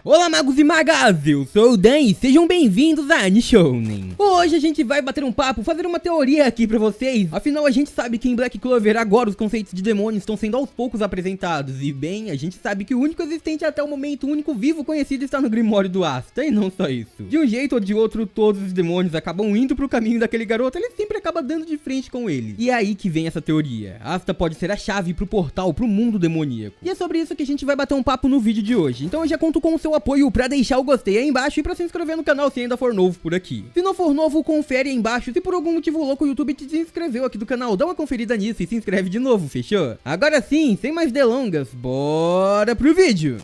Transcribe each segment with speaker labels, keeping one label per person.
Speaker 1: Olá magos e magas, eu sou o Dan e sejam bem-vindos a Nishounen. Hoje a gente vai bater um papo, fazer uma teoria aqui pra vocês. Afinal a gente sabe que em Black Clover agora os conceitos de demônios estão sendo aos poucos apresentados. E bem, a gente sabe que o único existente até o momento, o único vivo conhecido está no Grimório do Asta. E não só isso. De um jeito ou de outro, todos os demônios acabam indo pro caminho daquele garoto, ele sempre acaba dando de frente com ele. E é aí que vem essa teoria. Asta pode ser a chave pro portal pro mundo demoníaco. E é sobre isso que a gente vai bater um papo no vídeo de hoje. Então eu já conto com o seu apoio pra deixar o gostei aí embaixo e pra se inscrever no canal se ainda for novo por aqui. Se não for novo, confere aí embaixo. Se por algum motivo louco o YouTube te desinscreveu aqui do canal, dá uma conferida nisso e se inscreve de novo, fechou? Agora sim, sem mais delongas, bora pro vídeo!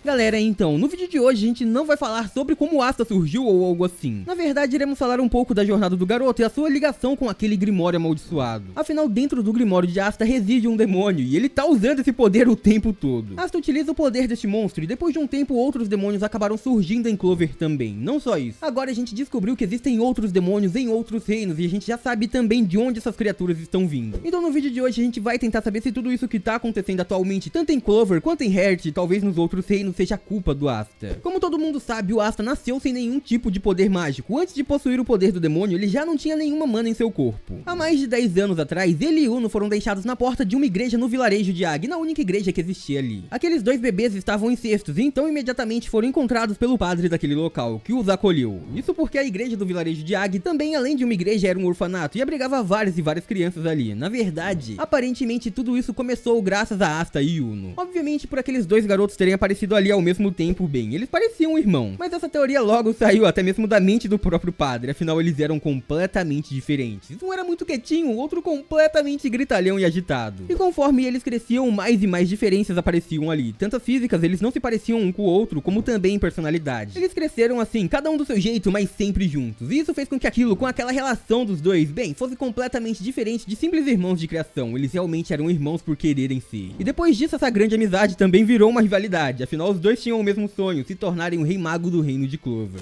Speaker 1: Galera, então, no vídeo de hoje a gente não vai falar sobre como Asta surgiu ou algo assim. Na verdade, iremos falar um pouco da jornada do garoto e a sua ligação com aquele Grimório amaldiçoado. Afinal, dentro do Grimório de Asta reside um demônio e ele tá usando esse poder o tempo todo. Asta utiliza o poder deste monstro e depois de um tempo outros demônios acabaram surgindo em Clover também. Não só isso. Agora a gente descobriu que existem outros demônios em outros reinos e a gente já sabe também de onde essas criaturas estão vindo. Então no vídeo de hoje a gente vai tentar saber se tudo isso que tá acontecendo atualmente, tanto em Clover quanto em Heart e talvez nos outros reinos, seja culpa do Asta. Como todo mundo sabe, o Asta nasceu sem nenhum tipo de poder mágico. Antes de possuir o poder do demônio, ele já não tinha nenhuma mana em seu corpo. Há mais de 10 anos atrás, ele e Uno foram deixados na porta de uma igreja no vilarejo de Ag, na única igreja que existia ali. Aqueles dois bebês estavam incestos e então imediatamente foram encontrados pelo padre daquele local, que os acolheu. Isso porque a igreja do vilarejo de Ag também, além de uma igreja, era um orfanato e abrigava várias e várias crianças ali. Na verdade, aparentemente tudo isso começou graças a Asta e Uno. Obviamente por aqueles dois garotos terem aparecido ali ao mesmo tempo, bem, eles pareciam um irmão, mas essa teoria logo saiu até mesmo da mente do próprio padre, afinal eles eram completamente diferentes. Um era muito quietinho, o outro completamente gritalhão e agitado. E conforme eles cresciam, mais e mais diferenças apareciam ali, tanto físicas, eles não se pareciam um com o outro, como também em personalidade. Eles cresceram assim, cada um do seu jeito, mas sempre juntos, e isso fez com que aquilo, com aquela relação dos dois, bem, fosse completamente diferente de simples irmãos de criação. Eles realmente eram irmãos por quererem ser. E depois disso, essa grande amizade também virou uma rivalidade, afinal os dois tinham o mesmo sonho, se tornarem o rei mago do reino de Clover.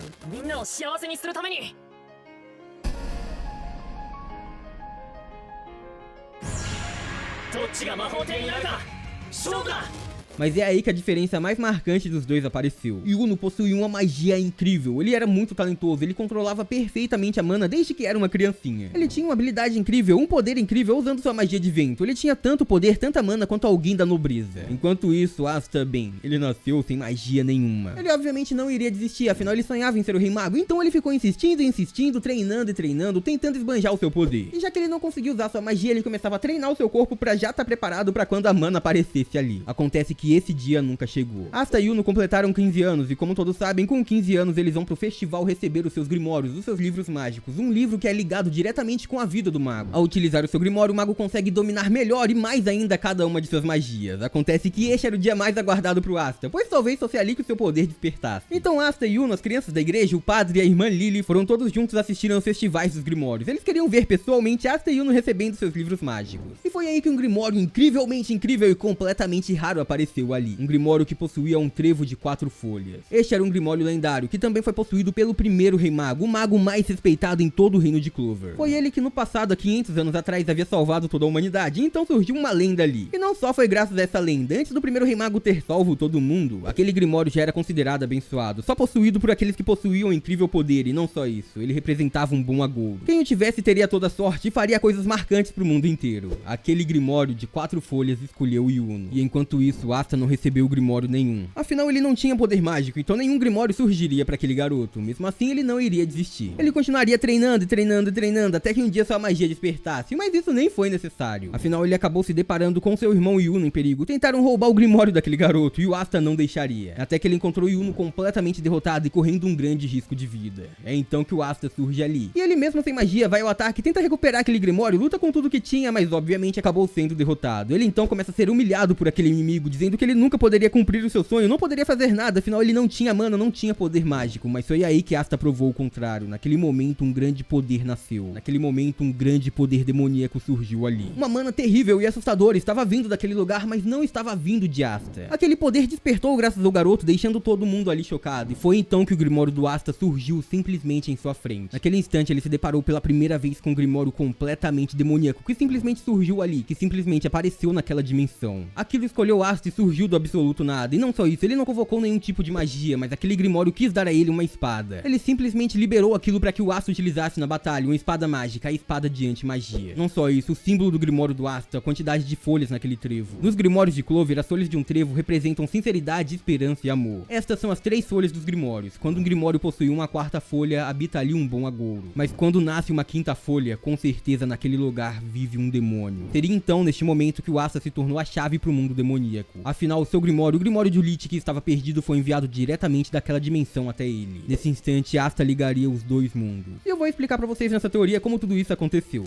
Speaker 1: Mas é aí que a diferença mais marcante dos dois apareceu. Uno possuía uma magia incrível, ele era muito talentoso, ele controlava perfeitamente a mana desde que era uma criancinha. Ele tinha uma habilidade incrível, um poder incrível usando sua magia de vento, ele tinha tanto poder, tanta mana quanto alguém da nobreza. Enquanto isso, Asta, bem, ele nasceu sem magia nenhuma. Ele obviamente não iria desistir, afinal ele sonhava em ser o rei mago, então ele ficou insistindo e insistindo, treinando e treinando, tentando esbanjar o seu poder. E já que ele não conseguiu usar sua magia, ele começava a treinar o seu corpo pra já estar preparado pra quando a mana aparecesse ali. Acontece que esse dia nunca chegou. Asta e Uno completaram 15 anos e como todos sabem, com 15 anos eles vão pro festival receber os seus grimórios, os seus livros mágicos, um livro que é ligado diretamente com a vida do mago. Ao utilizar o seu grimório, o mago consegue dominar melhor e mais ainda cada uma de suas magias. Acontece que este era o dia mais aguardado pro Asta, pois talvez fosse ali que o seu poder despertasse. Então Asta e Uno, as crianças da igreja, o padre e a irmã Lily foram todos juntos assistir aos festivais dos grimórios. Eles queriam ver pessoalmente Asta e Uno recebendo seus livros mágicos. E foi aí que um grimório incrivelmente incrível e completamente raro apareceu ali. Um grimório que possuía um trevo de 4 folhas. Este era um grimório lendário, que também foi possuído pelo primeiro rei mago, o mago mais respeitado em todo o reino de Clover. Foi ele que no passado, há 500 anos atrás, havia salvado toda a humanidade, e então surgiu uma lenda ali. E não só foi graças a essa lenda, antes do primeiro rei mago ter salvo todo mundo, aquele grimório já era considerado abençoado, só possuído por aqueles que possuíam um incrível poder, e não só isso, ele representava um bom agouro. Quem o tivesse teria toda a sorte e faria coisas marcantes pro mundo inteiro. Aquele grimório de 4 folhas escolheu Uno, e enquanto isso, Asta não recebeu o grimório nenhum. Afinal, ele não tinha poder mágico, então nenhum grimório surgiria para aquele garoto. Mesmo assim, ele não iria desistir. Ele continuaria treinando e treinando e treinando, até que um dia sua magia despertasse, mas isso nem foi necessário. Afinal, ele acabou se deparando com seu irmão Uno em perigo. Tentaram roubar o grimório daquele garoto, e o Asta não deixaria. Até que ele encontrou Uno completamente derrotado e correndo um grande risco de vida. É então que o Asta surge ali. E ele mesmo sem magia vai ao ataque, tenta recuperar aquele grimório, luta com tudo que tinha, mas obviamente acabou sendo derrotado. Ele então começa a ser humilhado por aquele inimigo, dizendo dizendo que ele nunca poderia cumprir o seu sonho, não poderia fazer nada, afinal ele não tinha mana, não tinha poder mágico. Mas foi aí que Asta provou o contrário. Naquele momento um grande poder nasceu. Naquele momento um grande poder demoníaco surgiu ali. Uma mana terrível e assustadora estava vindo daquele lugar, mas não estava vindo de Asta. Aquele poder despertou graças ao garoto, deixando todo mundo ali chocado. E foi então que o Grimório do Asta surgiu simplesmente em sua frente. Naquele instante ele se deparou pela primeira vez com um Grimório completamente demoníaco, que simplesmente surgiu ali, que simplesmente apareceu naquela dimensão. Aquilo escolheu Asta e surgiu do absoluto nada. E não só isso, ele não convocou nenhum tipo de magia, mas aquele Grimório quis dar a ele uma espada. Ele simplesmente liberou aquilo para que o Asta utilizasse na batalha, uma espada mágica, a espada de anti-magia. Não só isso, o símbolo do Grimório do Asta, a quantidade de folhas naquele trevo. Nos Grimórios de Clover, as folhas de um trevo representam sinceridade, esperança e amor. Estas são as 3 folhas dos Grimórios. Quando um Grimório possui uma 4ª folha, habita ali um bom agouro. Mas quando nasce uma 5ª folha, com certeza naquele lugar vive um demônio. Seria então neste momento que o Asta se tornou a chave para o mundo demoníaco. Afinal, o seu Grimório, o Grimório de Ulit que estava perdido, foi enviado diretamente daquela dimensão até ele. Nesse instante, Asta ligaria os 2 mundos. E eu vou explicar para vocês nessa teoria como tudo isso aconteceu.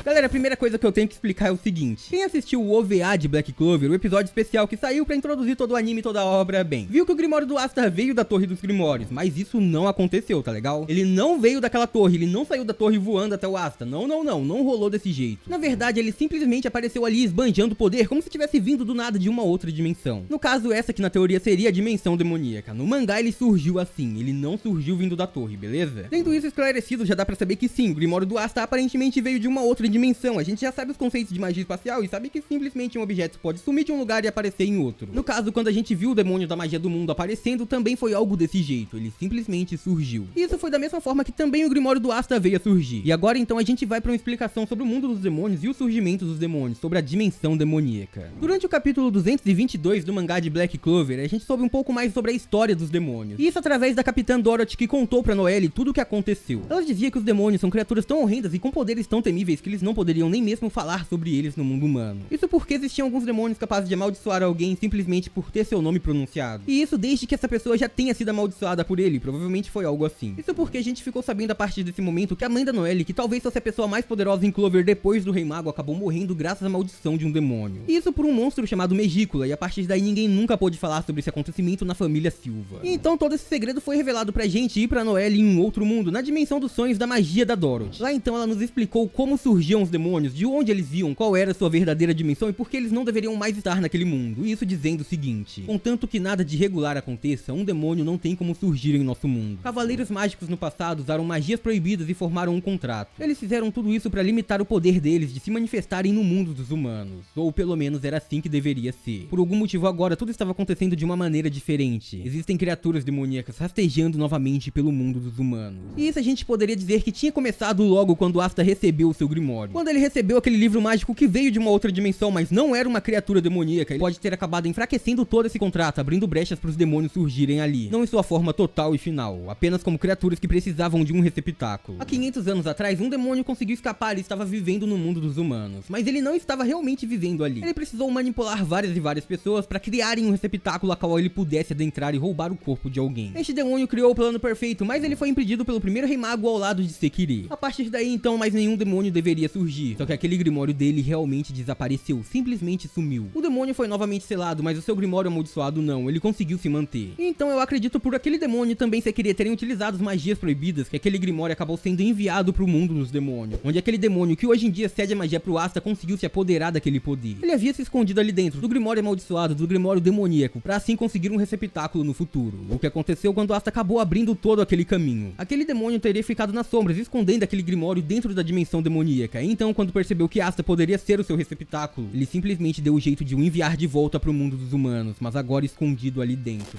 Speaker 1: Galera, a primeira coisa que eu tenho que explicar é o seguinte: quem assistiu o OVA de Black Clover, o episódio especial que saiu pra introduzir todo o anime e toda a obra, bem, viu que o Grimório do Asta veio da Torre dos Grimórios, mas isso não aconteceu, tá legal? Ele não veio daquela torre, ele não saiu da torre voando até o Asta, não rolou desse jeito. Na verdade, ele simplesmente apareceu ali esbanjando poder como se tivesse vindo do nada de uma outra dimensão. No caso, essa que na teoria seria a dimensão demoníaca. No mangá ele surgiu assim, ele não surgiu vindo da torre, beleza? Tendo isso esclarecido, já dá pra saber que sim, o Grimório do Asta aparentemente veio de uma outra dimensão. A gente já sabe os conceitos de magia espacial e sabe que simplesmente um objeto pode sumir de um lugar e aparecer em outro. No caso, quando a gente viu o demônio da magia do mundo aparecendo, também foi algo desse jeito, ele simplesmente surgiu. E isso foi da mesma forma que também o Grimório do Asta veio a surgir. E agora então a gente vai pra uma explicação sobre o mundo dos demônios e o surgimento dos demônios, sobre a dimensão demoníaca. Durante o capítulo 222 do mangá de Black Clover, a gente soube um pouco mais sobre a história dos demônios. E isso através da Capitã Dorothy, que contou pra Noelle tudo o que aconteceu. Ela dizia que os demônios são criaturas tão horrendas e com poderes tão temíveis que eles não poderiam nem mesmo falar sobre eles no mundo humano. Isso porque existiam alguns demônios capazes de amaldiçoar alguém simplesmente por ter seu nome pronunciado. E isso desde que essa pessoa já tenha sido amaldiçoada por ele, provavelmente foi algo assim. Isso porque a gente ficou sabendo a partir desse momento que a mãe da Noelle, que talvez fosse a pessoa mais poderosa em Clover depois do Rei Mago, acabou morrendo graças à maldição de um demônio. E isso por um monstro chamado Megícula, e a partir daí ninguém nunca pôde falar sobre esse acontecimento na família Silva. E então todo esse segredo foi revelado pra gente e pra Noelle em um outro mundo, na dimensão dos sonhos da magia da Dorothy. Lá então ela nos explicou como surgiam os demônios, de onde eles viam, qual era a sua verdadeira dimensão e por que eles não deveriam mais estar naquele mundo. E isso dizendo o seguinte: contanto que nada de irregular aconteça, um demônio não tem como surgir em nosso mundo. Cavaleiros mágicos no passado usaram magias proibidas e formaram um contrato. Eles fizeram tudo isso para limitar o poder deles de se manifestarem no mundo dos humanos. Ou pelo menos era assim que deveria ser. Por algum motivo agora tudo estava acontecendo de uma maneira diferente. Existem criaturas demoníacas rastejando novamente pelo mundo dos humanos. E isso a gente poderia dizer que tinha começado logo quando Asta recebeu o seu Grimório. Quando ele recebeu aquele livro mágico que veio de uma outra dimensão, mas não era uma criatura demoníaca, ele pode ter acabado enfraquecendo todo esse contrato, abrindo brechas para os demônios surgirem ali. Não em sua forma total e final, apenas como criaturas que precisavam de um receptáculo. Há 500 anos atrás, um demônio conseguiu escapar e estava vivendo no mundo dos humanos. Mas ele não estava realmente vivendo ali. Ele precisou manipular várias e várias pessoas para criarem um receptáculo a qual ele pudesse adentrar e roubar o corpo de alguém. Este demônio criou o plano perfeito, mas ele foi impedido pelo primeiro Rei Mago ao lado de Sekiri. A partir daí então, mais nenhum demônio deveria surgir. Só que aquele Grimório dele realmente desapareceu, simplesmente sumiu. O demônio foi novamente selado, mas o seu Grimório amaldiçoado não, ele conseguiu se manter. Então eu acredito por aquele demônio também Sekiri terem utilizado as magias proibidas, que aquele Grimório acabou sendo enviado pro mundo dos demônios, onde aquele demônio que hoje em dia cede a magia pro Asta conseguiu se apoderar daquele poder. Ele havia se escondido ali dentro do Grimório amaldiçoado, do Grimório demoníaco, pra assim conseguir um receptáculo no futuro. O que aconteceu quando Asta acabou abrindo todo aquele caminho. Aquele demônio teria ficado nas sombras, escondendo aquele Grimório dentro da dimensão demoníaca. Então, quando percebeu que Asta poderia ser o seu receptáculo, ele simplesmente deu o jeito de o enviar de volta pro mundo dos humanos, mas agora escondido ali dentro.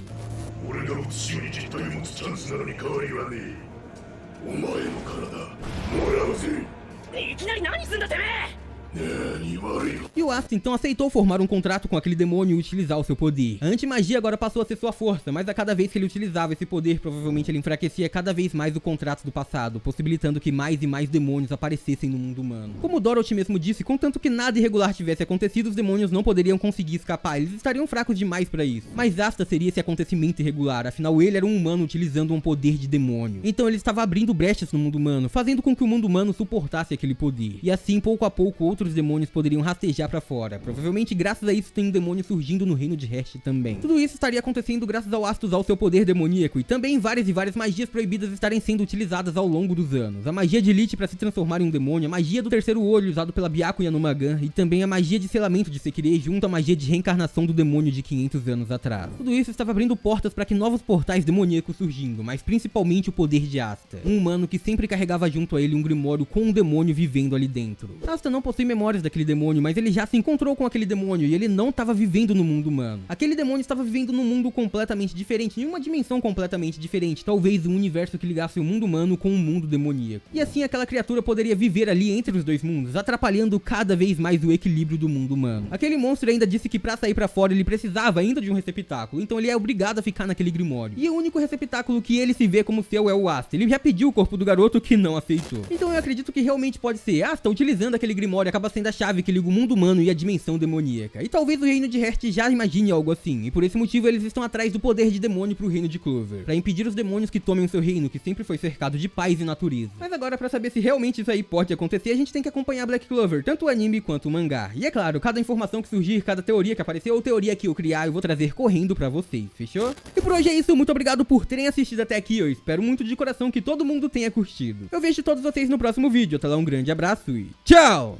Speaker 1: E o Asta então aceitou formar um contrato com aquele demônio e utilizar o seu poder. A antimagia agora passou a ser sua força, mas a cada vez que ele utilizava esse poder, provavelmente ele enfraquecia cada vez mais o contrato do passado, possibilitando que mais e mais demônios aparecessem no mundo humano. Como Dorothy mesmo disse, contanto que nada irregular tivesse acontecido, os demônios não poderiam conseguir escapar, eles estariam fracos demais pra isso. Mas Asta seria esse acontecimento irregular, afinal ele era um humano utilizando um poder de demônio. Então ele estava abrindo brechas no mundo humano, fazendo com que o mundo humano suportasse aquele poder. E assim, pouco a pouco, outros demônios poderiam rastejar pra fora. Provavelmente graças a isso tem um demônio surgindo no reino de Hersht também. Tudo isso estaria acontecendo graças ao Asta usar o seu poder demoníaco, e também várias e várias magias proibidas estarem sendo utilizadas ao longo dos anos. A magia de Lich para se transformar em um demônio, a magia do terceiro olho usado pela Byakuya Yanumagan, e também a magia de selamento de Sekirei junto à magia de reencarnação do demônio de 500 anos atrás. Tudo isso estava abrindo portas para que novos portais demoníacos surgindo, mas principalmente o poder de Asta, um humano que sempre carregava junto a ele um grimório com um demônio vivendo ali dentro. Asta não possui memórias daquele demônio, mas ele já se encontrou com aquele demônio e ele não estava vivendo no mundo humano. Aquele demônio estava vivendo num mundo completamente diferente, em uma dimensão completamente diferente, talvez um universo que ligasse o mundo humano com o mundo demoníaco. E assim aquela criatura poderia viver ali entre os dois mundos, atrapalhando cada vez mais o equilíbrio do mundo humano. Aquele monstro ainda disse que para sair para fora ele precisava ainda de um receptáculo, então ele é obrigado a ficar naquele grimório. E o único receptáculo que ele se vê como seu é o Asta. Ele já pediu o corpo do garoto que não aceitou. Então eu acredito que realmente pode ser Asta utilizando aquele grimório acaba sendo a chave que liga o mundo humano e a dimensão demoníaca. E talvez o reino de Hersht já imagine algo assim, e por esse motivo eles estão atrás do poder de demônio pro reino de Clover, para impedir os demônios que tomem o seu reino, que sempre foi cercado de paz e natureza. Mas agora, para saber se realmente isso aí pode acontecer, a gente tem que acompanhar Black Clover, tanto o anime quanto o mangá. E é claro, cada informação que surgir, cada teoria que aparecer ou teoria que eu criar, eu vou trazer correndo pra vocês, fechou? E por hoje é isso, muito obrigado por terem assistido até aqui, eu espero muito de coração que todo mundo tenha curtido. Eu vejo todos vocês no próximo vídeo, até lá um grande abraço e tchau!